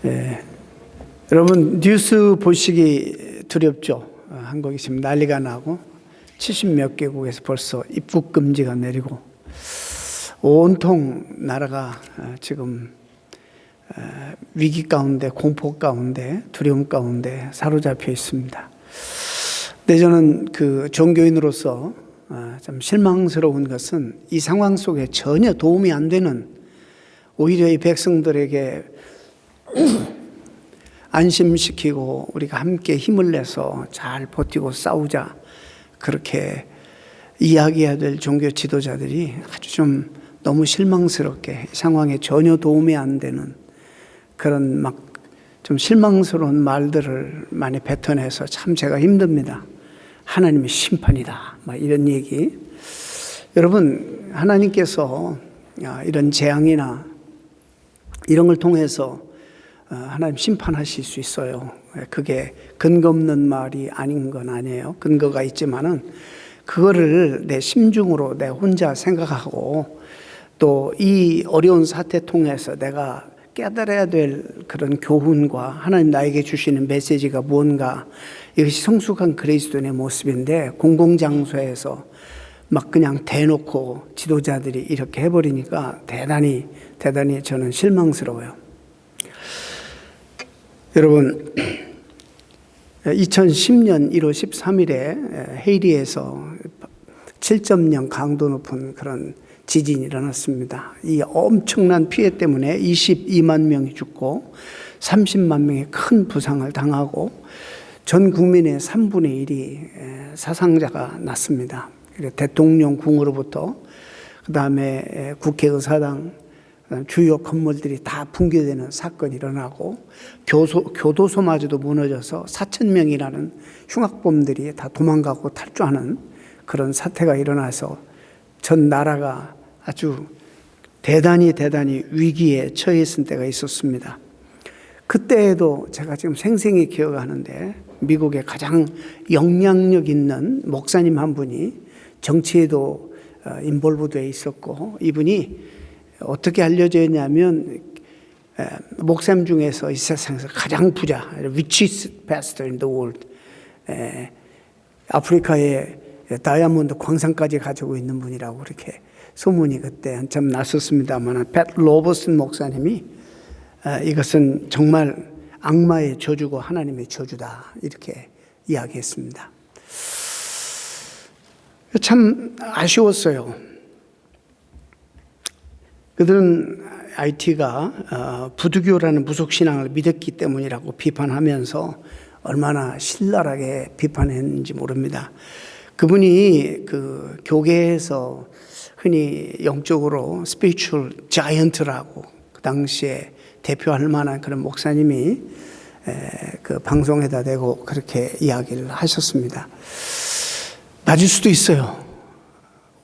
예. 여러분 뉴스 보시기 두렵죠? 한국이 지금 난리가 나고 70몇 개국에서 벌써 입국 금지가 내리고 온통 나라가 지금 위기 가운데, 공포 가운데, 두려움 가운데 사로잡혀 있습니다. 근데 저는 그 종교인으로서 좀 실망스러운 것은 이 상황 속에 전혀 도움이 안 되는, 오히려 이 백성들에게 안심시키고 우리가 함께 힘을 내서 잘 버티고 싸우자, 그렇게 이야기해야 될 종교 지도자들이 아주 좀 너무 실망스럽게 이 상황에 전혀 도움이 안 되는 그런 막 좀 실망스러운 말들을 많이 뱉어내서 참 제가 힘듭니다. 하나님의 심판이다, 막 이런 얘기. 여러분, 하나님께서 이런 재앙이나 이런 걸 통해서 하나님 심판하실 수 있어요. 그게 근거 없는 말이 아닌 건 아니에요. 근거가 있지만은 그거를 내 심중으로 내 혼자 생각하고 또 이 어려운 사태 통해서 내가 깨달아야 될 그런 교훈과 하나님 나에게 주시는 메시지가 무언가, 이것이 성숙한 그리스도인의 모습인데 공공장소에서 막 그냥 대놓고 지도자들이 이렇게 해버리니까 대단히 저는 실망스러워요. 여러분, 2010년 1월 13일에 헤이리에서 7.0 강도 높은 그런 지진이 일어났습니다. 이 엄청난 피해 때문에 22만 명이 죽고 30만 명이 큰 부상을 당하고 전 국민의 3분의 1이 사상자가 났습니다. 대통령 궁으로부터 그다음에 국회의사당, 주요 건물들이 다 붕괴되는 사건이 일어나고 교도소마저도 무너져서 4,000명이라는 흉악범들이 다 도망가고 탈주하는 그런 사태가 일어나서 전 나라가 아주 대단히 위기에 처했을 때가 있었습니다. 그때에도 제가 지금 생생히 기억하는데 미국의 가장 영향력 있는 목사님 한 분이 정치에도 인볼브되어 있었고, 이분이 어떻게 알려져 있냐면 목사님 중에서 이 세상에서 가장 부자, richest pastor in the world, 아프리카의 다이아몬드 광산까지 가지고 있는 분이라고 그렇게 소문이 그때 한참 났었습니다만, 팻 로버슨 목사님이 이것은 정말 악마의 저주고 하나님의 저주다, 이렇게 이야기했습니다. 참 아쉬웠어요. 그들은 IT가 부두교라는 무속신앙을 믿었기 때문이라고 비판하면서 얼마나 신랄하게 비판했는지 모릅니다. 그분이 그 교계에서 흔히 영적으로 스피리추얼 자이언트라고 그 당시에 대표할 만한 그런 목사님이 그 방송에다 대고 그렇게 이야기를 하셨습니다. 맞을 수도 있어요.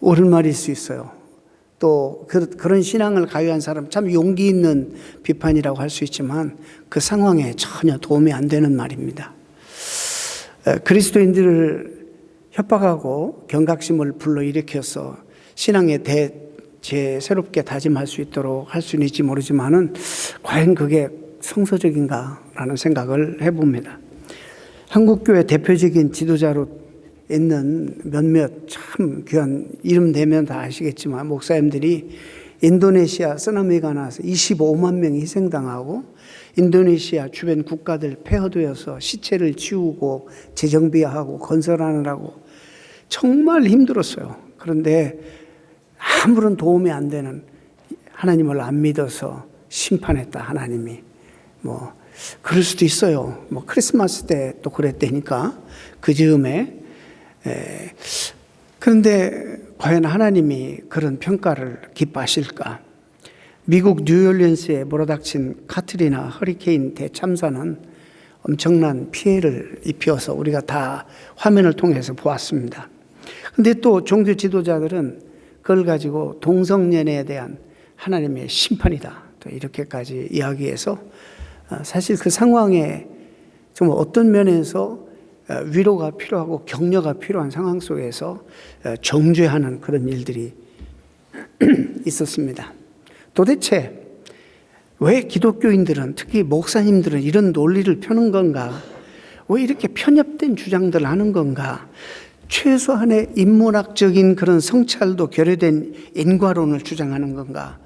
옳은 말일 수 있어요. 또 그런 신앙을 가유한 사람, 참 용기 있는 비판이라고 할 수 있지만 그 상황에 전혀 도움이 안 되는 말입니다. 그리스도인들을 협박하고 경각심을 불러일으켜서 신앙에 새롭게 다짐할 수 있도록 할 수는 있지 모르지만은 과연 그게 성서적인가라는 생각을 해봅니다. 한국교회 대표적인 지도자로 있는 몇몇 참 귀한, 이름 대면 다 아시겠지만 목사님들이 인도네시아 쓰나미가 나서 25만 명이 희생당하고 인도네시아 주변 국가들 폐허되어서 시체를 치우고 재정비하고 건설하느라고 정말 힘들었어요. 그런데 아무런 도움이 안 되는, 하나님을 안 믿어서 심판했다, 하나님이. 뭐 그럴 수도 있어요. 뭐 크리스마스 때 또 그랬다니까, 그 즈음에. 그런데 과연 하나님이 그런 평가를 기뻐하실까? 미국 뉴올리언스에 몰아닥친 카트리나 허리케인 대참사는 엄청난 피해를 입혀서 우리가 다 화면을 통해서 보았습니다. 그런데 또 종교 지도자들은 그걸 가지고 동성연애에 대한 하나님의 심판이다, 또 이렇게까지 이야기해서 사실 그 상황에 정말 어떤 면에서 위로가 필요하고 격려가 필요한 상황 속에서 정죄하는 그런 일들이 있었습니다. 도대체 왜 기독교인들은, 특히 목사님들은 이런 논리를 펴는 건가? 왜 이렇게 편협된 주장들을 하는 건가? 최소한의 인문학적인 그런 성찰도 결여된 인과론을 주장하는 건가?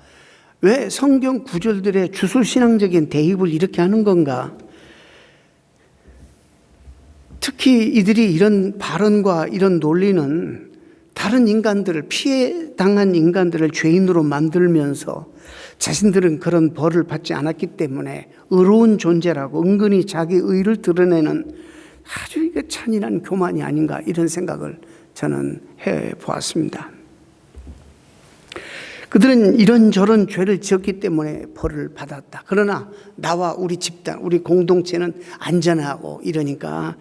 왜 성경 구절들의 주술신앙적인 대입을 이렇게 하는 건가? 특히 이들이 이런 발언과 이런 논리는 다른 인간들을, 피해 당한 인간들을 죄인으로 만들면서 자신들은 그런 벌을 받지 않았기 때문에 의로운 존재라고 은근히 자기 의를 드러내는 아주 이게 잔인한 교만이 아닌가, 이런 생각을 저는 해보았습니다. 그들은 이런저런 죄를 지었기 때문에 벌을 받았다. 그러나 나와 우리 집단, 우리 공동체는 안전하고 이러니까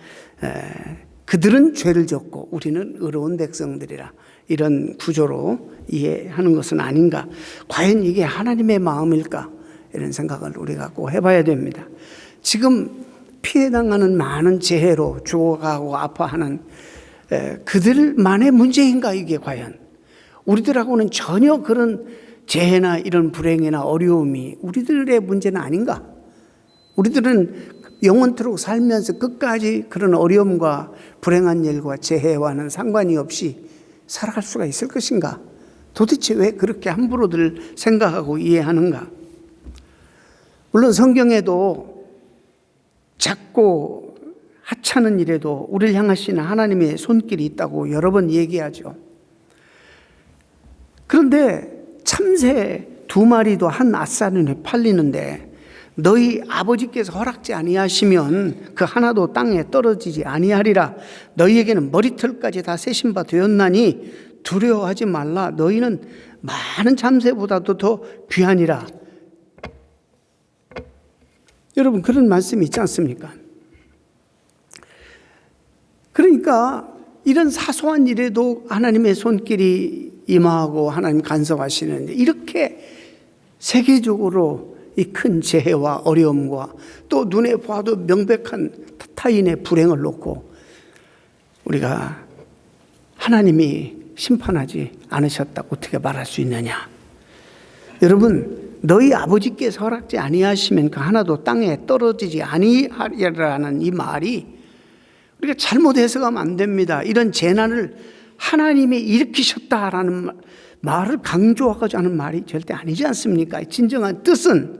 그들은 죄를 졌고 우리는 의로운 백성들이라, 이런 구조로 이해하는 것은 아닌가. 과연 이게 하나님의 마음일까? 이런 생각을 우리가 꼭 해봐야 됩니다. 지금 피해당하는 많은 재해로 죽어가고 아파하는 그들만의 문제인가, 이게 과연? 우리들하고는 전혀 그런 재해나 이런 불행이나 어려움이 우리들의 문제는 아닌가? 우리들은 영원토록 살면서 끝까지 그런 어려움과 불행한 일과 재해와는 상관이 없이 살아갈 수가 있을 것인가? 도대체 왜 그렇게 함부로들 생각하고 이해하는가? 물론 성경에도 작고 하찮은 일에도 우리를 향하시는 하나님의 손길이 있다고 여러 번 얘기하죠. 그런데 참새 2마리도 한 앗사른에 팔리는데 너희 아버지께서 허락지 아니하시면 그 하나도 땅에 떨어지지 아니하리라. 너희에게는 머리털까지 다 세신 바 되었나니 두려워하지 말라. 너희는 많은 참새보다도 더 귀하니라. 여러분, 그런 말씀이 있지 않습니까? 그러니까 이런 사소한 일에도 하나님의 손길이 임하고 하나님 간섭하시는, 이렇게 세계적으로 이 큰 재해와 어려움과 또 눈에 봐도 명백한 타인의 불행을 놓고 우리가 하나님이 심판하지 않으셨다고 어떻게 말할 수 있느냐? 여러분, 너희 아버지께서 허락지 아니하시면 그 하나도 땅에 떨어지지 아니하리라는 이 말이 우리가 잘못 해석하면 안 됩니다. 이런 재난을 하나님이 일으키셨다라는 말을 강조하고자 하는 말이 절대 아니지 않습니까? 진정한 뜻은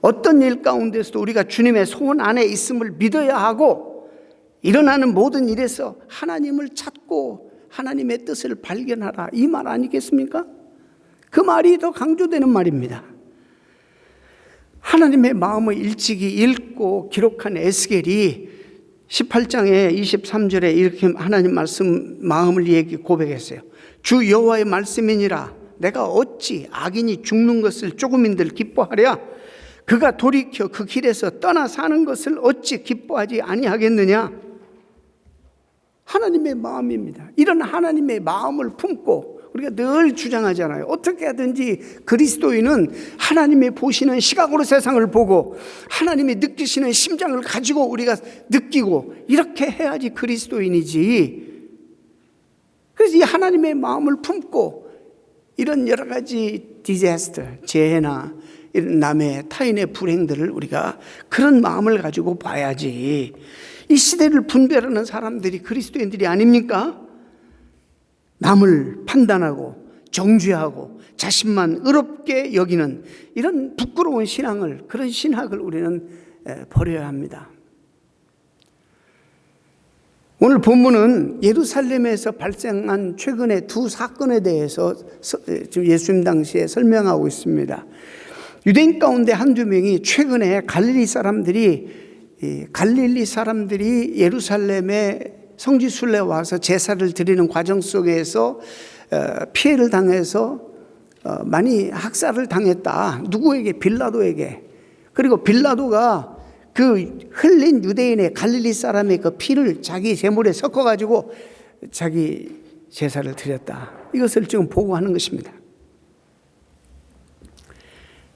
어떤 일 가운데서도 우리가 주님의 손 안에 있음을 믿어야 하고, 일어나는 모든 일에서 하나님을 찾고 하나님의 뜻을 발견하라, 이 말 아니겠습니까? 그 말이 더 강조되는 말입니다. 하나님의 마음을 일찍이 읽고 기록한 에스겔이 18장에 23절에 이렇게 하나님 말씀, 마음을 고백했어요. 주 여호와의 말씀이니라. 내가 어찌 악인이 죽는 것을 조금인들 기뻐하랴? 그가 돌이켜 그 길에서 떠나 사는 것을 어찌 기뻐하지 아니하겠느냐? 하나님의 마음입니다. 이런 하나님의 마음을 품고 우리가 늘 주장하잖아요. 어떻게 하든지 그리스도인은 하나님이 보시는 시각으로 세상을 보고 하나님이 느끼시는 심장을 가지고 우리가 느끼고 이렇게 해야지 그리스도인이지. 그래서 이 하나님의 마음을 품고 이런 여러 가지 디자스터, 재해나 이런 남의 타인의 불행들을 우리가 그런 마음을 가지고 봐야지. 이 시대를 분별하는 사람들이 그리스도인들이 아닙니까? 남을 판단하고 정죄하고 자신만 의롭게 여기는 이런 부끄러운 신앙을, 그런 신학을 우리는 버려야 합니다. 오늘 본문은 예루살렘에서 발생한 최근의 2 사건에 대해서 지금 예수님 당시에 설명하고 있습니다. 유대인 가운데 한두 명이 최근에 갈릴리 사람들이 예루살렘에 성지순례 와서 제사를 드리는 과정 속에서 피해를 당해서 많이 학살을 당했다. 누구에게? 빌라도에게. 그리고 빌라도가 그 흘린 유대인의 갈릴리 사람의 그 피를 자기 제물에 섞어가지고 자기 제사를 드렸다. 이것을 지금 보고하는 것입니다.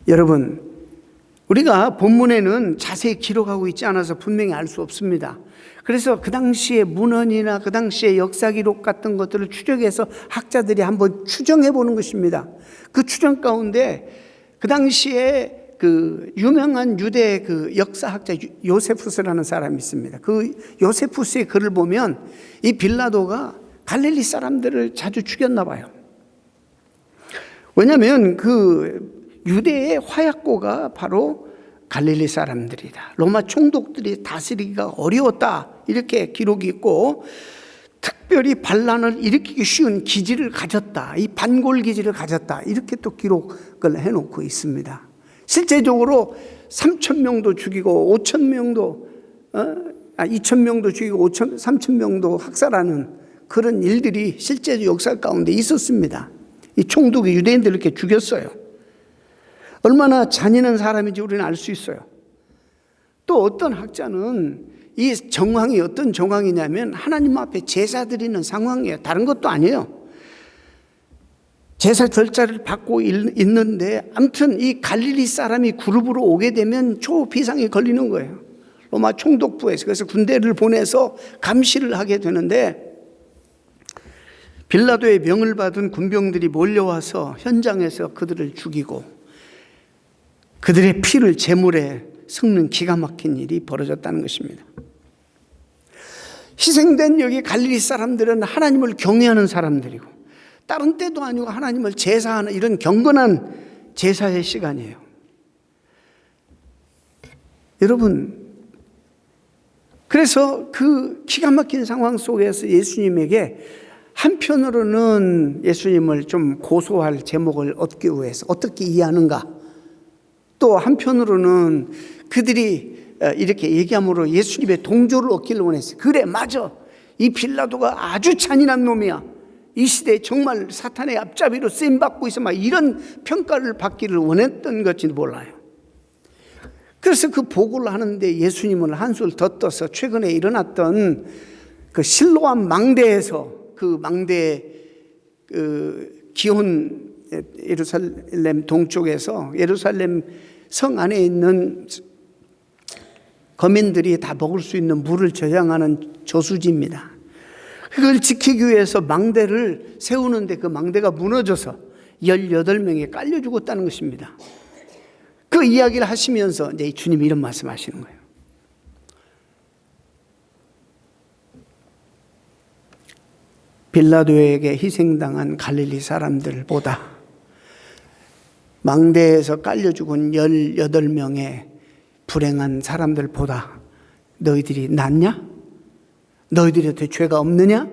여러분, 우리가 본문에는 자세히 기록하고 있지 않아서 분명히 알 수 없습니다. 그래서 그 당시의 문헌이나 그 당시의 역사 기록 같은 것들을 추적해서 학자들이 한번 추정해 보는 것입니다. 그 추정 가운데 그 당시에 그 유명한 유대 그 역사학자 요세푸스라는 사람이 있습니다. 그 요세푸스의 글을 보면 이 빌라도가 갈릴리 사람들을 자주 죽였나 봐요. 왜냐하면 그 유대의 화약고가 바로 갈릴리 사람들이다. 로마 총독들이 다스리기가 어려웠다. 이렇게 기록이 있고, 특별히 반란을 일으키기 쉬운 기질을 가졌다. 이 반골 기질을 가졌다. 이렇게 또 기록을 해놓고 있습니다. 실제적으로 3,000명도 죽이고 5,000명도 2,000명도 죽이고 3,000명도 학살하는 그런 일들이 실제 역사 가운데 있었습니다. 이 총독이 유대인들을 이렇게 죽였어요. 얼마나 잔인한 사람인지 우리는 알 수 있어요. 또 어떤 학자는 이 정황이 어떤 정황이냐면 하나님 앞에 제사 드리는 상황이에요. 다른 것도 아니에요. 제사 절차를 받고 있는데 아무튼 이 갈릴리 사람이 그룹으로 오게 되면 초비상이 걸리는 거예요. 로마 총독부에서. 그래서 군대를 보내서 감시를 하게 되는데 빌라도의 명을 받은 군병들이 몰려와서 현장에서 그들을 죽이고 그들의 피를 제물에 섞는 기가 막힌 일이 벌어졌다는 것입니다. 희생된 여기 갈릴리 사람들은 하나님을 경외하는 사람들이고 다른 때도 아니고 하나님을 제사하는 이런 경건한 제사의 시간이에요. 여러분, 그래서 그 기가 막힌 상황 속에서 예수님에게 한편으로는 예수님을 좀 고소할 제목을 얻기 위해서 어떻게 이해하는가, 또 한편으로는 그들이 이렇게 얘기함으로 예수님의 동조를 얻기를 원했어요. 그래, 맞아. 이 빌라도가 아주 잔인한 놈이야. 이 시대에 정말 사탄의 앞잡이로 쓰임받고 있어. 막 이런 평가를 받기를 원했던 것인지 몰라요. 그래서 그 보고를 하는데 예수님은 한술 더 떠서 최근에 일어났던 그 실로암 망대에서 그 망대 기온 예루살렘 동쪽에서 예루살렘 성 안에 있는 거민들이 다 먹을 수 있는 물을 저장하는 저수지입니다. 그걸 지키기 위해서 망대를 세우는데 그 망대가 무너져서 18명이 깔려 죽었다는 것입니다. 그 이야기를 하시면서 이제 주님이 이런 말씀 하시는 거예요. 빌라도에게 희생당한 갈릴리 사람들보다 망대에서 깔려 죽은 18명의 불행한 사람들보다 너희들이 낫냐? 너희들한테 죄가 없느냐?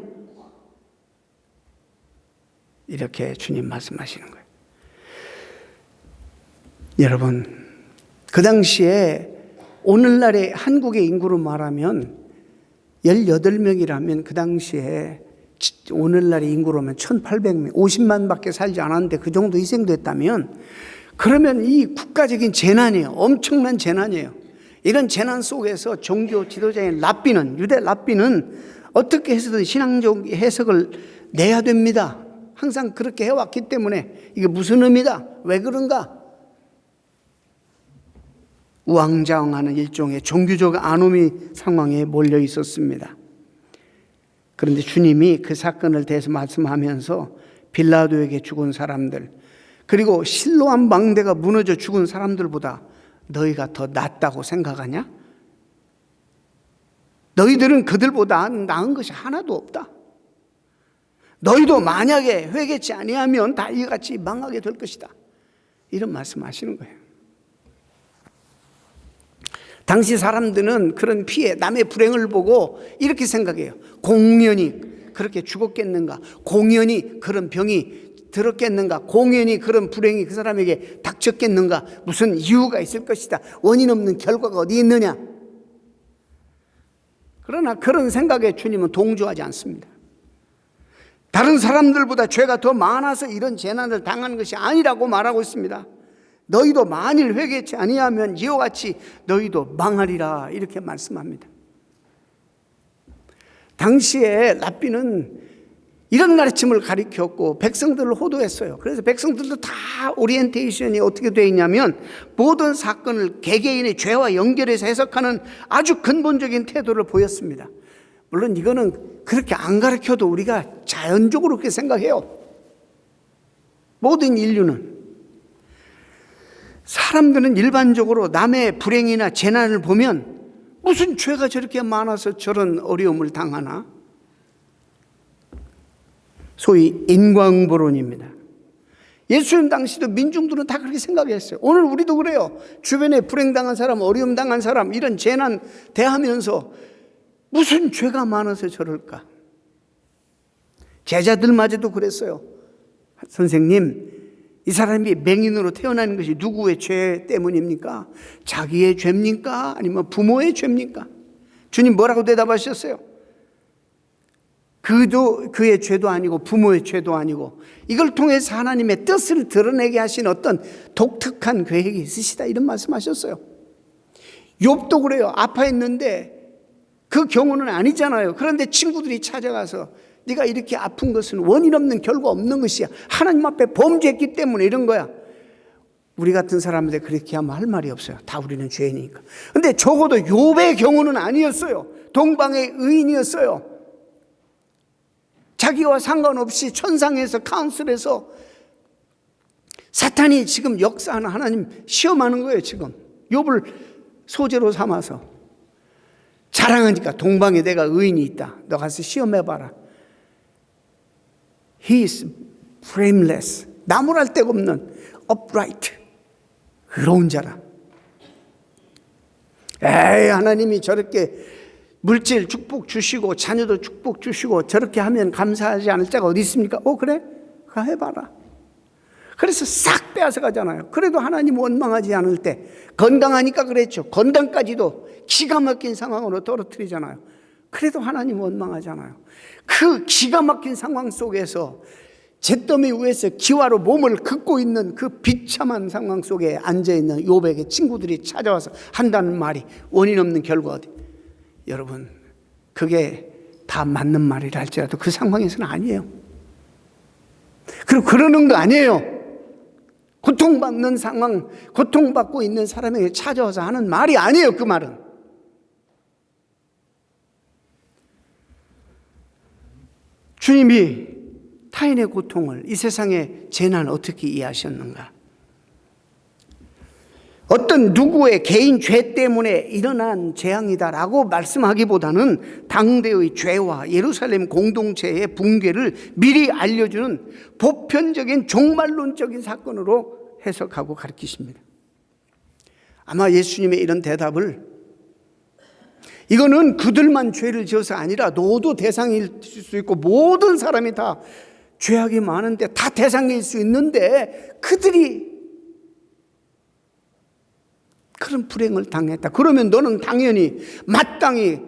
이렇게 주님 말씀하시는 거예요. 여러분, 그 당시에 오늘날의 한국의 인구로 말하면 18명이라면 그 당시에 오늘날의 인구로면 1,800명, 50만 밖에 살지 않았는데 그 정도 희생됐다면 그러면 이 국가적인 재난이에요. 엄청난 재난이에요. 이런 재난 속에서 종교 지도자인 랍비는, 유대 랍비는 어떻게 해서든 신앙적 해석을 내야 됩니다. 항상 그렇게 해왔기 때문에 이게 무슨 의미다? 왜 그런가? 우왕좌왕하는 일종의 종교적 아노미 상황에 몰려 있었습니다. 그런데 주님이 그 사건을 대해서 말씀하면서 빌라도에게 죽은 사람들, 그리고 실로암 망대가 무너져 죽은 사람들보다 너희가 더 낫다고 생각하냐? 너희들은 그들보다 나은 것이 하나도 없다. 너희도 만약에 회개치 아니하면 다 이같이 망하게 될 것이다. 이런 말씀하시는 거예요. 당시 사람들은 그런 피해, 남의 불행을 보고 이렇게 생각해요. 공연히 그렇게 죽었겠는가? 공연히 그런 병이 들었겠는가? 공연히 그런 불행이 그 사람에게 닥쳤겠는가? 무슨 이유가 있을 것이다. 원인 없는 결과가 어디 있느냐? 그러나 그런 생각에 주님은 동조하지 않습니다. 다른 사람들보다 죄가 더 많아서 이런 재난을 당한 것이 아니라고 말하고 있습니다. 너희도 만일 회개치 아니하면 이와 같이 너희도 망하리라, 이렇게 말씀합니다. 당시에 랍비는 이런 가르침을 가르쳤고 백성들을 호도했어요. 그래서 백성들도 다 오리엔테이션이 어떻게 되어 있냐면 모든 사건을 개개인의 죄와 연결해서 해석하는 아주 근본적인 태도를 보였습니다. 물론 이거는 그렇게 안 가르쳐도 우리가 자연적으로 그렇게 생각해요. 모든 인류는 사람들은 일반적으로 남의 불행이나 재난을 보면 무슨 죄가 저렇게 많아서 저런 어려움을 당하나? 소위 인과응보론입니다. 예수님 당시도 민중들은 다 그렇게 생각했어요. 오늘 우리도 그래요. 주변에 불행당한 사람, 어려움 당한 사람, 이런 재난 대하면서 무슨 죄가 많아서 저럴까? 제자들마저도 그랬어요. 선생님, 이 사람이 맹인으로 태어나는 것이 누구의 죄 때문입니까? 자기의 죄입니까? 아니면 부모의 죄입니까? 주님 뭐라고 대답하셨어요? 그도 그의 죄도 아니고 부모의 죄도 아니고 이걸 통해서 하나님의 뜻을 드러내게 하신 어떤 독특한 계획이 있으시다, 이런 말씀하셨어요. 욥도 그래요. 아파했는데 그 경우는 아니잖아요. 그런데 친구들이 찾아가서 네가 이렇게 아픈 것은 원인 없는 결과 없는 것이야. 하나님 앞에 범죄했기 때문에 이런 거야. 우리 같은 사람한테 그렇게 하면 할 말이 없어요. 다 우리는 죄인이니까. 근데 적어도 욥의 경우는 아니었어요. 동방의 의인이었어요. 자기와 상관없이 천상에서 카운슬에서 사탄이 지금 역사하는 하나님 시험하는 거예요. 지금 욥을 소재로 삼아서 자랑하니까 동방에 내가 의인이 있다. 너 가서 시험해봐라. He is blameless. 나무랄 데가 없는 upright. 의로운 자라. 에이, 하나님이 저렇게 물질 축복 주시고 자녀도 축복 주시고 저렇게 하면 감사하지 않을 자가 어디 있습니까? 그래? 가 해봐라. 그래서 싹 빼앗아 가잖아요. 그래도 하나님 원망하지 않을 때 건강하니까 그랬죠. 건강까지도 기가 막힌 상황으로 떨어뜨리잖아요. 그래도 하나님 원망하잖아요. 그 기가 막힌 상황 속에서 잿더미 위에서 기와로 몸을 긋고 있는 그 비참한 상황 속에 앉아있는 욥에게 친구들이 찾아와서 한다는 말이 원인 없는 결과 어디? 여러분, 그게 다 맞는 말이라 할지라도 그 상황에서는 아니에요. 그리고 그러는 거 아니에요. 고통받는 상황, 고통받고 있는 사람에게 찾아와서 하는 말이 아니에요. 그 말은. 주님이 타인의 고통을, 이 세상의 재난을 어떻게 이해하셨는가? 어떤 누구의 개인 죄 때문에 일어난 재앙이다라고 말씀하기보다는 당대의 죄와 예루살렘 공동체의 붕괴를 미리 알려주는 보편적인 종말론적인 사건으로 해석하고 가르치십니다. 아마 예수님의 이런 대답을, 이거는 그들만 죄를 지어서 아니라 너도 대상일 수 있고 모든 사람이 다 죄악이 많은데 다 대상일 수 있는데 그들이 그런 불행을 당했다. 그러면 너는 당연히 마땅히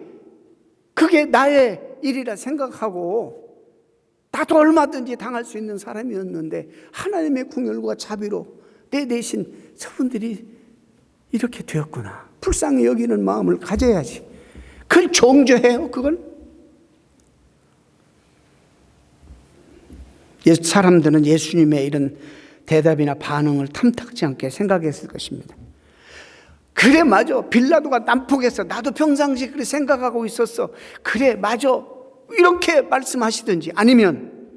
그게 나의 일이라 생각하고 나도 얼마든지 당할 수 있는 사람이었는데 하나님의 궁율과 자비로 내 대신 저분들이 이렇게 되었구나. 불쌍히 여기는 마음을 가져야지. 그걸 정죄해요, 그걸? 사람들은 예수님의 이런 대답이나 반응을 탐탁지 않게 생각했을 것입니다. 그래, 맞아. 빌라도가 난폭했어. 나도 평상시 그렇게 생각하고 있었어. 그래, 맞아. 이렇게 말씀하시든지 아니면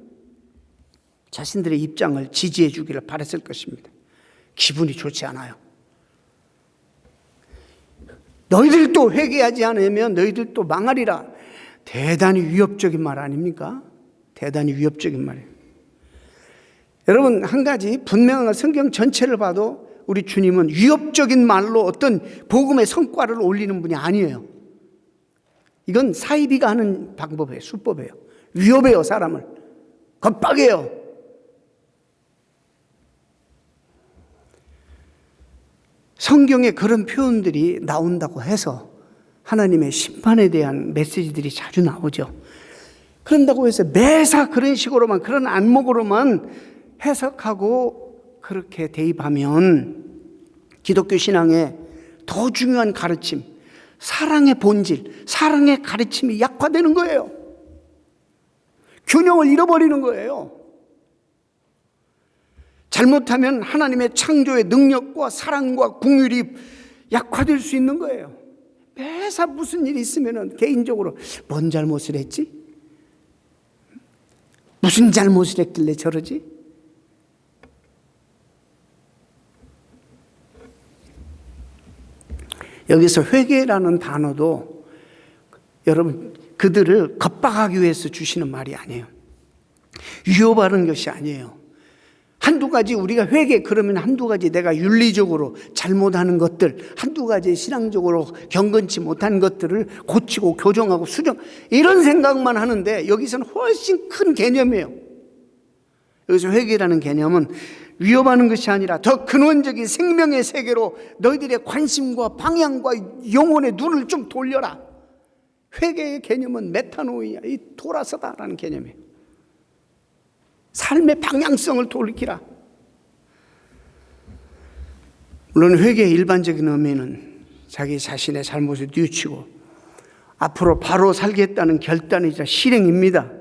자신들의 입장을 지지해 주기를 바랐을 것입니다. 기분이 좋지 않아요. 너희들도 회개하지 않으면 너희들도 망하리라. 대단히 위협적인 말 아닙니까? 대단히 위협적인 말이에요. 여러분, 한 가지 분명한 성경 전체를 봐도 우리 주님은 위협적인 말로 어떤 복음의 성과를 올리는 분이 아니에요. 이건 사이비가 하는 방법이에요. 수법이에요. 위협해요, 사람을. 겁박해요. 성경에 그런 표현들이 나온다고 해서 하나님의 심판에 대한 메시지들이 자주 나오죠. 그런다고 해서 매사 그런 식으로만, 그런 안목으로만 해석하고 그렇게 대입하면 기독교 신앙의 더 중요한 가르침, 사랑의 본질, 사랑의 가르침이 약화되는 거예요. 균형을 잃어버리는 거예요. 잘못하면 하나님의 창조의 능력과 사랑과 긍휼이 약화될 수 있는 거예요. 매사 무슨 일이 있으면 개인적으로 뭔 잘못을 했지? 무슨 잘못을 했길래 저러지? 여기서 회개라는 단어도 여러분 그들을 겁박하기 위해서 주시는 말이 아니에요. 위협하는 것이 아니에요. 한두 가지 우리가 회개 그러면 한두 가지 내가 윤리적으로 잘못하는 것들, 한두 가지 신앙적으로 경건치 못한 것들을 고치고 교정하고 수정, 이런 생각만 하는데 여기서는 훨씬 큰 개념이에요. 여기서 회개라는 개념은 위협하는 것이 아니라 더 근원적인 생명의 세계로 너희들의 관심과 방향과 영혼의 눈을 좀 돌려라. 회개의 개념은 메타노이야, 이 돌아서다라는 개념이에요. 삶의 방향성을 돌이키라. 물론 회개의 일반적인 의미는 자기 자신의 잘못을 뉘우치고 앞으로 바로 살겠다는 결단이자 실행입니다.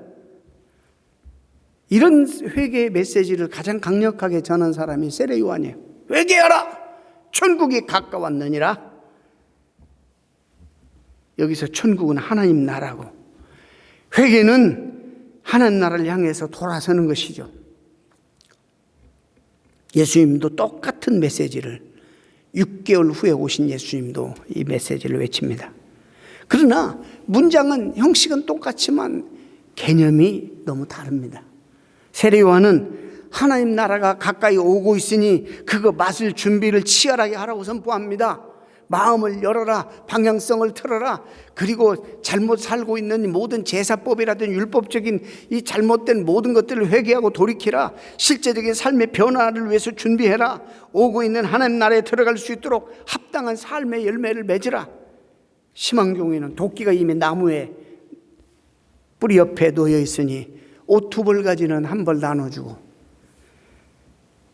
이런 회개의 메시지를 가장 강력하게 전한 사람이 세례 요한이에요. 회개하라! 천국이 가까웠느니라. 여기서 천국은 하나님 나라고, 회개는 하나님 나라를 향해서 돌아서는 것이죠. 예수님도 똑같은 메시지를 6개월 후에 오신 예수님도 이 메시지를 외칩니다. 그러나 문장은 형식은 똑같지만 개념이 너무 다릅니다. 세례 요한은 하나님 나라가 가까이 오고 있으니 그거 맛을 준비를 치열하게 하라고 선포합니다. 마음을 열어라, 방향성을 틀어라. 그리고 잘못 살고 있는 모든 제사법이라든 율법적인 이 잘못된 모든 것들을 회개하고 돌이키라. 실제적인 삶의 변화를 위해서 준비해라. 오고 있는 하나님 나라에 들어갈 수 있도록 합당한 삶의 열매를 맺으라. 시망교회는 도끼가 이미 나무에 뿌리 옆에 놓여 있으니 옷 2벌 한 벌 나눠주고,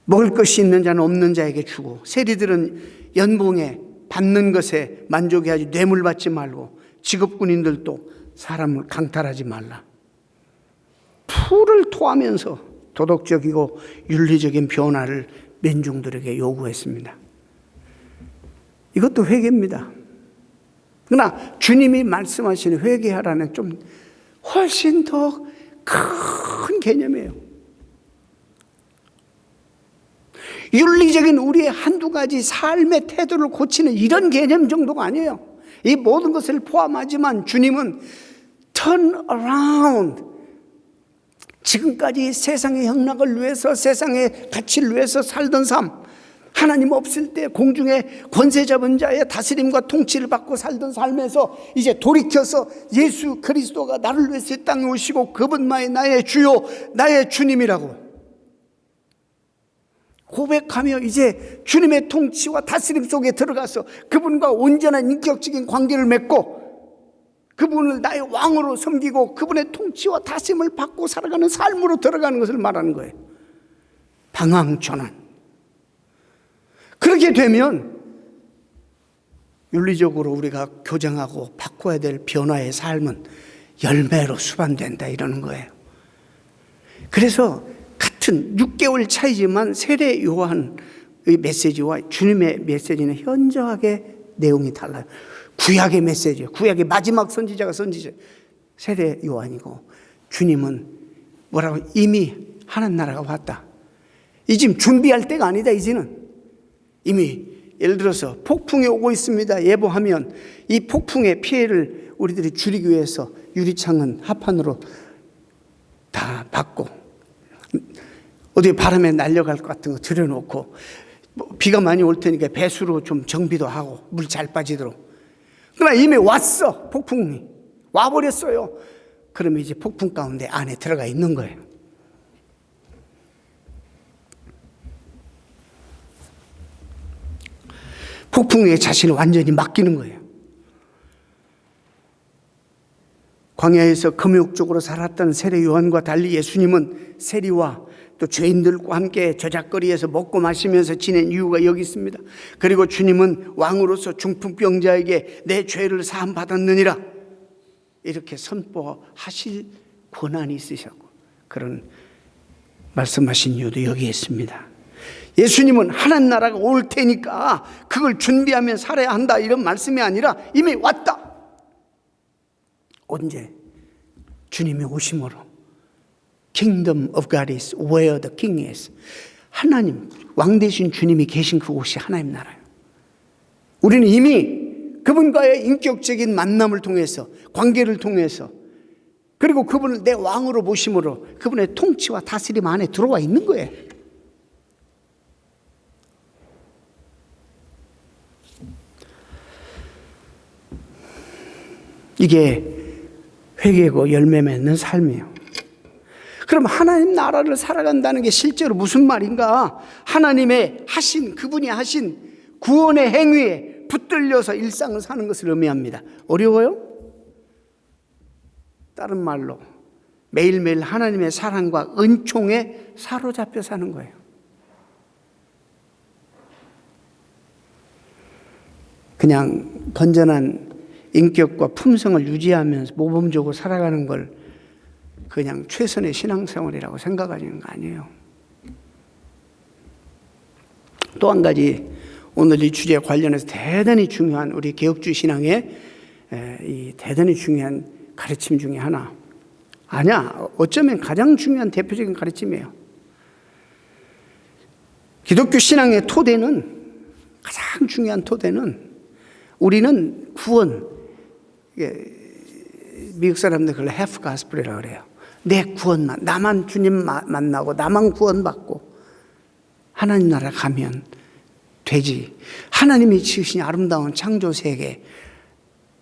먹을 것이 있는 자는 없는 자에게 주고, 세리들은 연봉에 받는 것에 만족해야지 뇌물 받지 말고, 직업군인들도 사람을 강탈하지 말라. 풀을 토하면서 도덕적이고 윤리적인 변화를 민중들에게 요구했습니다. 이것도 회개입니다. 그러나 주님이 말씀하시는 회개하라는 좀 훨씬 더 큰 개념이에요. 윤리적인 우리의 한두 가지 삶의 태도를 고치는 이런 개념 정도가 아니에요. 이 모든 것을 포함하지만 주님은 turn around, 지금까지 세상의 형락을 위해서, 세상의 가치를 위해서 살던 삶, 하나님 없을 때 공중의 권세 잡은 자의 다스림과 통치를 받고 살던 삶에서 이제 돌이켜서 예수 그리스도가 나를 위해서 이 땅에 오시고 그분만이 나의 주요, 나의 주님이라고 고백하며 이제 주님의 통치와 다스림 속에 들어가서 그분과 온전한 인격적인 관계를 맺고 그분을 나의 왕으로 섬기고 그분의 통치와 다스림을 받고 살아가는 삶으로 들어가는 것을 말하는 거예요. 방황전환. 그렇게 되면 윤리적으로 우리가 교정하고 바꿔야 될 변화의 삶은 열매로 수반된다 이러는 거예요. 그래서 같은 6개월 차이지만 세례 요한의 메시지와 주님의 메시지는 현저하게 내용이 달라요. 구약의 메시지예요. 구약의 마지막 선지자가 세례 요한이고, 주님은 뭐라고, 이미 하나님 나라가 왔다. 이 지금 준비할 때가 아니다. 이제는 이미 예를 들어서 폭풍이 오고 있습니다 예보하면 이 폭풍의 피해를 우리들이 줄이기 위해서 유리창은 합판으로 다 받고, 어디 바람에 날려갈 것 같은 거 들여놓고, 비가 많이 올 테니까 배수로 좀 정비도 하고 물 잘 빠지도록. 그러나 이미 왔어. 폭풍이 와버렸어요. 그러면 이제 폭풍 가운데 안에 들어가 있는 거예요. 폭풍에 자신을 완전히 맡기는 거예요. 광야에서 금욕적으로 살았던 세례 요한과 달리 예수님은 세리와 또 죄인들과 함께 저작거리에서 먹고 마시면서 지낸 이유가 여기 있습니다. 그리고 주님은 왕으로서 중풍병자에게 내 죄를 사함 받았느니라 이렇게 선포하실 권한이 있으셨고, 그런 말씀하신 이유도 여기에 있습니다. 예수님은 하나님 나라가 올 테니까 그걸 준비하면 살아야 한다 이런 말씀이 아니라 이미 왔다. 언제? 주님이 오심으로. Kingdom of God is where the King is. 하나님, 왕 대신 주님이 계신 그곳이 하나님 나라예요. 우리는 이미 그분과의 인격적인 만남을 통해서, 관계를 통해서, 그리고 그분을 내 왕으로 모심으로 그분의 통치와 다스림 안에 들어와 있는 거예요. 이게 회개고 열매 맺는 삶이에요. 그럼 하나님 나라를 살아간다는 게 실제로 무슨 말인가? 하나님의 하신, 그분이 하신 구원의 행위에 붙들려서 일상을 사는 것을 의미합니다. 어려워요? 다른 말로 매일매일 하나님의 사랑과 은총에 사로잡혀 사는 거예요. 그냥 건전한 인격과 품성을 유지하면서 모범적으로 살아가는 걸 그냥 최선의 신앙생활이라고 생각하시는 거 아니에요. 또 한 가지 오늘 이 주제에 관련해서 대단히 중요한 우리 개혁주의 신앙의 이 대단히 중요한 가르침 중에 하나, 아니야, 어쩌면 가장 중요한 대표적인 가르침이에요. 기독교 신앙의 토대는, 가장 중요한 토대는, 우리는 구원, 미국 사람들 그걸 half gospel이라고 그래요. 내 구원만, 나만 주님 만나고 나만 구원받고 하나님 나라 가면 되지. 하나님이 지으신 아름다운 창조 세계,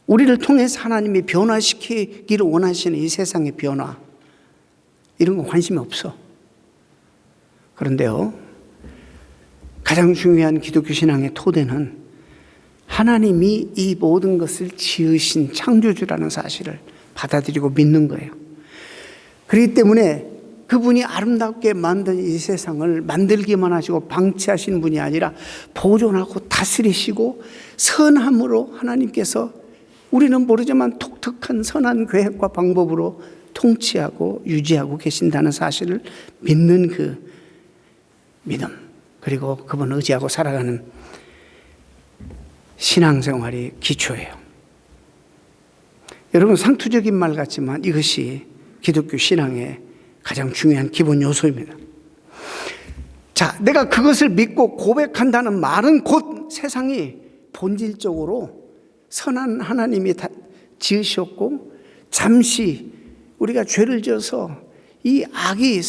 우리를 통해서 하나님이 변화시키기를 원하시는 이 세상의 변화, 이런 거 관심이 없어. 그런데요, 가장 중요한 기독교 신앙의 토대는 하나님이 이 모든 것을 지으신 창조주라는 사실을 받아들이고 믿는 거예요. 그렇기 때문에 그분이 아름답게 만든 이 세상을 만들기만 하시고 방치하신 분이 아니라 보존하고 다스리시고 선함으로 하나님께서 우리는 모르지만 독특한 선한 계획과 방법으로 통치하고 유지하고 계신다는 사실을 믿는 그 믿음, 그리고 그분을 의지하고 살아가는 신앙생활이 기초예요. 여러분, 상투적인 말 같지만 이것이 기독교 신앙의 가장 중요한 기본 요소입니다. 자, 내가 그것을 믿고 고백한다는 말은 곧 세상이 본질적으로 선한 하나님이 지으셨고, 잠시 우리가 죄를 지어서 이 악이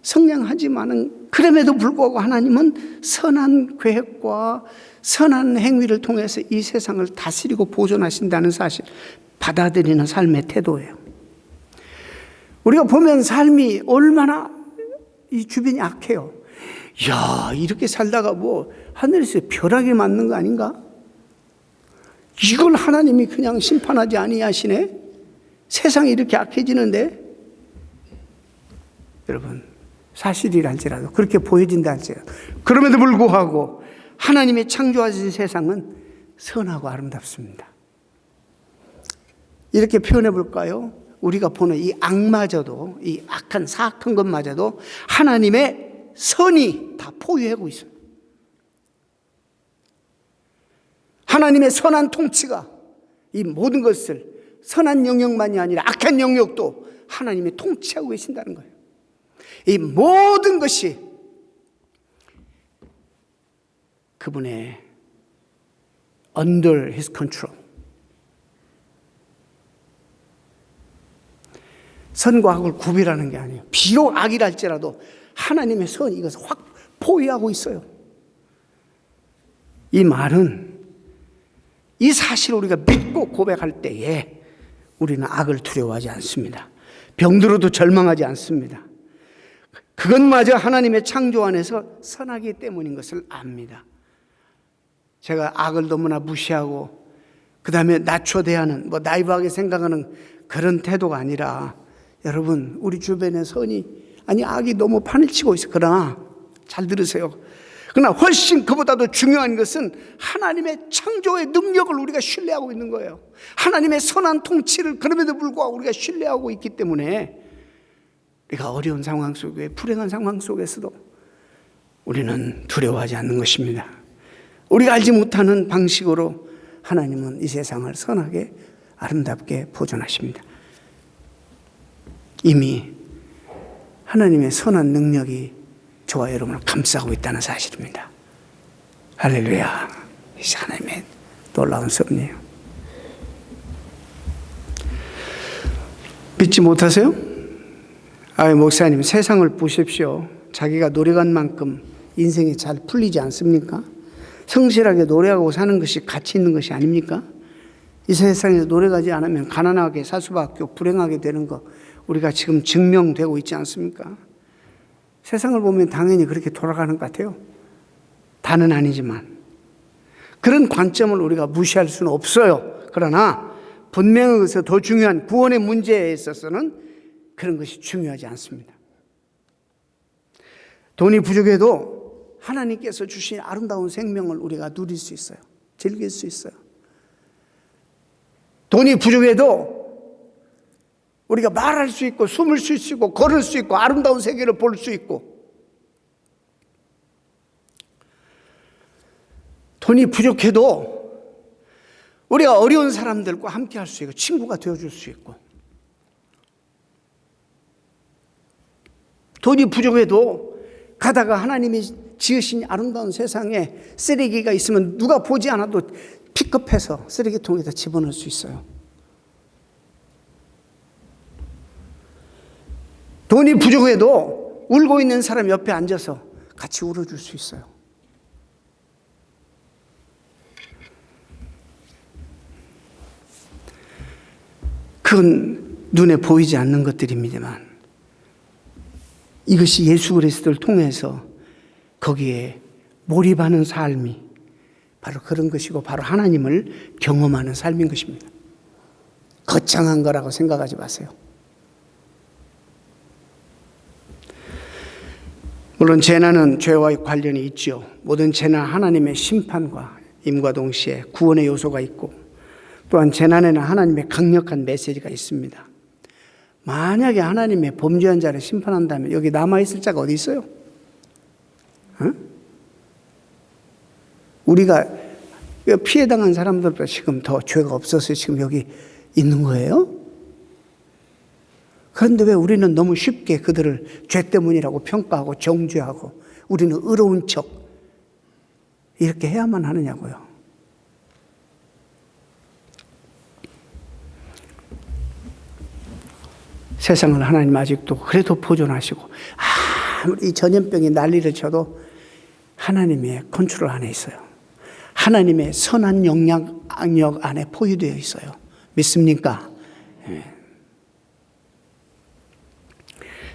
성량하지만은 그럼에도 불구하고 하나님은 선한 계획과 선한 행위를 통해서 이 세상을 다스리고 보존하신다는 사실, 받아들이는 삶의 태도예요. 우리가 보면 삶이 얼마나 이 주변이 악해요. 야, 이렇게 살다가 뭐 하늘에서 벼락이 맞는 거 아닌가? 이걸 하나님이 그냥 심판하지 아니하시네? 세상이 이렇게 악해지는데? 여러분, 사실이랄지라도, 그렇게 보여진다 할지라도, 그럼에도 불구하고 하나님의 창조하신 세상은 선하고 아름답습니다. 이렇게 표현해 볼까요? 우리가 보는 이 악마저도, 이 악한 사악한 것마저도 하나님의 선이 다 포유하고 있습니다. 하나님의 선한 통치가 이 모든 것을, 선한 영역만이 아니라 악한 영역도 하나님이 통치하고 계신다는 거예요. 이 모든 것이 그분의 under his control. 선과 악을 구별하는 게 아니에요. 비록 악이라 할지라도 하나님의 선이 이것을 확 포위하고 있어요. 이 말은, 이 사실을 우리가 믿고 고백할 때에 우리는 악을 두려워하지 않습니다. 병들어도 절망하지 않습니다. 그것마저 하나님의 창조 안에서 선하기 때문인 것을 압니다. 제가 악을 너무나 무시하고 그 다음에 낮춰대하는, 나이브하게 생각하는 그런 태도가 아니라, 여러분, 우리 주변에 선이, 아니 악이 너무 판을 치고 있어요. 그러나 잘 들으세요. 그러나 훨씬 그보다도 중요한 것은 하나님의 창조의 능력을 우리가 신뢰하고 있는 거예요. 하나님의 선한 통치를 그럼에도 불구하고 우리가 신뢰하고 있기 때문에 우리가 어려운 상황 속에, 불행한 상황 속에서도 우리는 두려워하지 않는 것입니다. 우리가 알지 못하는 방식으로 하나님은 이 세상을 선하게 아름답게 보존하십니다. 이미 하나님의 선한 능력이 저와 여러분을 감싸고 있다는 사실입니다. 할렐루야. 하나님의 놀라운 섭리예요. 믿지 못하세요? 목사님, 세상을 보십시오. 자기가 노력한 만큼 인생이 잘 풀리지 않습니까? 성실하게 노력하고 사는 것이 가치 있는 것이 아닙니까? 이 세상에서 노력하지 않으면 가난하게 살 수밖에 없고 불행하게 되는 거 우리가 지금 증명되고 있지 않습니까? 세상을 보면 당연히 그렇게 돌아가는 것 같아요. 다는 아니지만. 그런 관점을 우리가 무시할 수는 없어요. 그러나 분명히 그래서 더 중요한 구원의 문제에 있어서는 그런 것이 중요하지 않습니다. 돈이 부족해도 하나님께서 주신 아름다운 생명을 우리가 누릴 수 있어요. 즐길 수 있어요. 돈이 부족해도 우리가 말할 수 있고 숨을 쉴 수 있고 걸을 수 있고 아름다운 세계를 볼 수 있고, 돈이 부족해도 우리가 어려운 사람들과 함께 할 수 있고 친구가 되어줄 수 있고, 돈이 부족해도 가다가 하나님이 지으신 아름다운 세상에 쓰레기가 있으면 누가 보지 않아도 픽업해서 쓰레기통에다 집어넣을 수 있어요. 돈이 부족해도 울고 있는 사람 옆에 앉아서 같이 울어줄 수 있어요. 그건 눈에 보이지 않는 것들입니다만 이것이 예수 그리스도를 통해서 거기에 몰입하는 삶이 바로 그런 것이고 바로 하나님을 경험하는 삶인 것입니다. 거창한 거라고 생각하지 마세요. 물론 재난은 죄와 관련이 있죠. 모든 재난 하나님의 심판과 임과 동시에 구원의 요소가 있고, 또한 재난에는 하나님의 강력한 메시지가 있습니다. 만약에 하나님의 범죄한 자를 심판한다면 여기 남아있을 자가 어디 있어요? 우리가 피해당한 사람들보다 지금 더 죄가 없어서 지금 여기 있는 거예요? 그런데 왜 우리는 너무 쉽게 그들을 죄 때문이라고 평가하고 정죄하고 우리는 의로운 척 이렇게 해야만 하느냐고요. 세상을 하나님 아직도 그래도 보존하시고 아무리 전염병이 난리를 쳐도 하나님의 컨트롤 안에 있어요. 하나님의 선한 영향력 안에 포유되어 있어요. 믿습니까?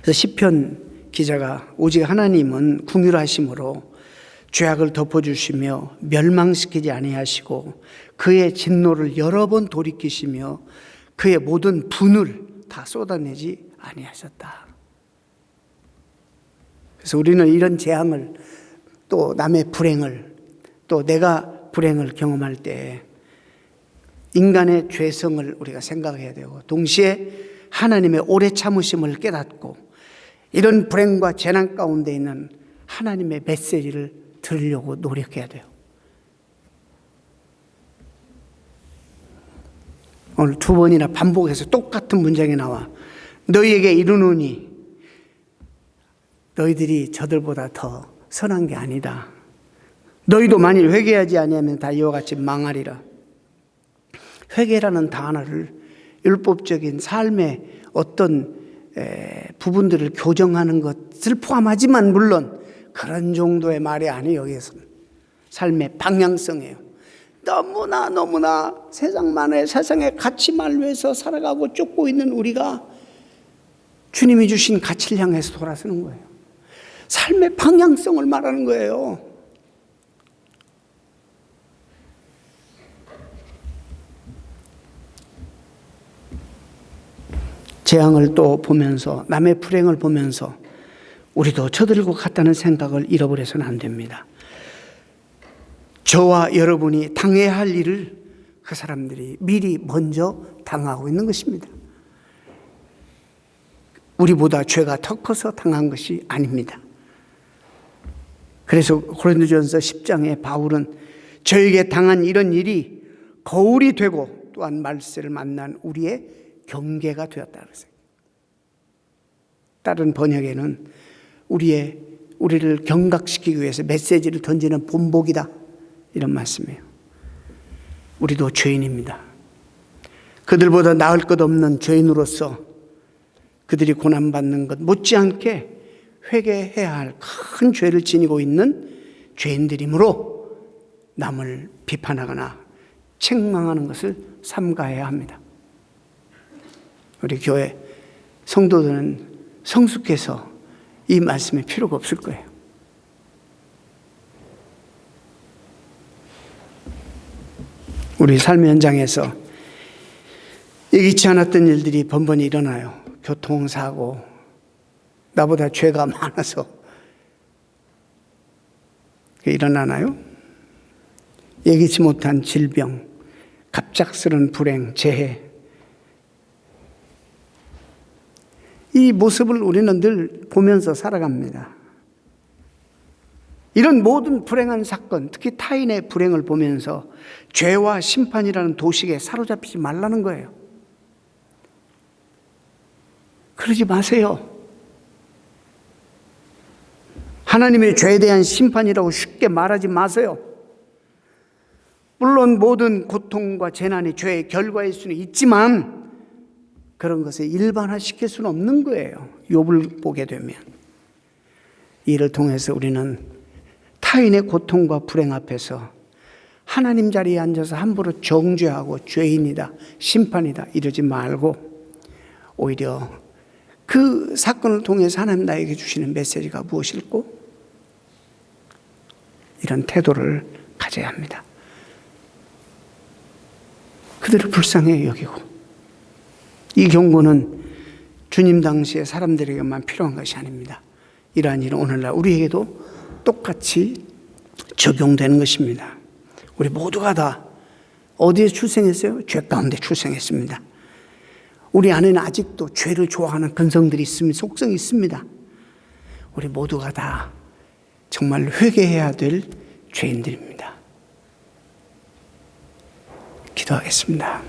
그래서 시편 기자가 오직 하나님은 긍휼하심으로 죄악을 덮어주시며 멸망시키지 아니하시고 그의 진노를 여러 번 돌이키시며 그의 모든 분을 다 쏟아내지 아니하셨다. 그래서 우리는 이런 재앙을 또 남의 불행을 또 내가 불행을 경험할 때 인간의 죄성을 우리가 생각해야 되고 동시에 하나님의 오래 참으심을 깨닫고 이런 불행과 재난 가운데 있는 하나님의 메시지를 들으려고 노력해야 돼요. 오늘 두 번이나 반복해서 똑같은 문장이 나와. 너희에게 이르노니 너희들이 저들보다 더 선한 게 아니다. 너희도 만일 회개하지 아니하면 다 이와 같이 망하리라. 회개라는 단어를 율법적인 삶의 어떤 부분들을 교정하는 것을 포함하지만 물론 그런 정도의 말이 아니에요. 여기에서는 삶의 방향성이에요. 너무나 세상의 가치만 위해서 살아가고 쫓고 있는 우리가 주님이 주신 가치를 향해서 돌아서는 거예요. 삶의 방향성을 말하는 거예요. 재앙을 또 보면서 남의 불행을 보면서 우리도 저들과 같다는 생각을 잃어버려서는 안 됩니다. 저와 여러분이 당해야 할 일을 그 사람들이 미리 먼저 당하고 있는 것입니다. 우리보다 죄가 더 커서 당한 것이 아닙니다. 그래서 고린도전서 10장에 바울은 저에게 당한 이런 일이 거울이 되고 또한 말세를 만난 우리의 경계가 되었다 그랬어요. 다른 번역에는 우리를 경각시키기 위해서 메시지를 던지는 본보기다 이런 말씀이에요. 우리도 죄인입니다. 그들보다 나을 것 없는 죄인으로서 그들이 고난받는 것 못지않게 회개해야 할 큰 죄를 지니고 있는 죄인들이므로 남을 비판하거나 책망하는 것을 삼가해야 합니다. 우리 교회 성도들은 성숙해서 이 말씀에 필요가 없을 거예요. 우리 삶의 현장에서 예기치 않았던 일들이 번번이 일어나요. 교통사고, 나보다 죄가 많아서 일어나나요? 예기치 못한 질병, 갑작스런 불행, 재해. 이 모습을 우리는 늘 보면서 살아갑니다. 이런 모든 불행한 사건, 특히 타인의 불행을 보면서 죄와 심판이라는 도식에 사로잡히지 말라는 거예요. 그러지 마세요. 하나님의 죄에 대한 심판이라고 쉽게 말하지 마세요. 물론 모든 고통과 재난이 죄의 결과일 수는 있지만 그런 것을 일반화시킬 수는 없는 거예요. 욥을 보게 되면. 이를 통해서 우리는 타인의 고통과 불행 앞에서 하나님 자리에 앉아서 함부로 정죄하고 죄인이다, 심판이다 이러지 말고 오히려 그 사건을 통해서 하나님 나에게 주시는 메시지가 무엇일고? 이런 태도를 가져야 합니다. 그들을 불쌍히 여기고, 이 경고는 주님 당시의 사람들에게만 필요한 것이 아닙니다. 이러한 일은 오늘날 우리에게도 똑같이 적용되는 것입니다. 우리 모두가 다 어디에 출생했어요? 죄 가운데 출생했습니다. 우리 안에는 아직도 죄를 좋아하는 근성들이 있습니다. 속성이 있습니다. 우리 모두가 다 정말 회개해야 될 죄인들입니다. 기도하겠습니다.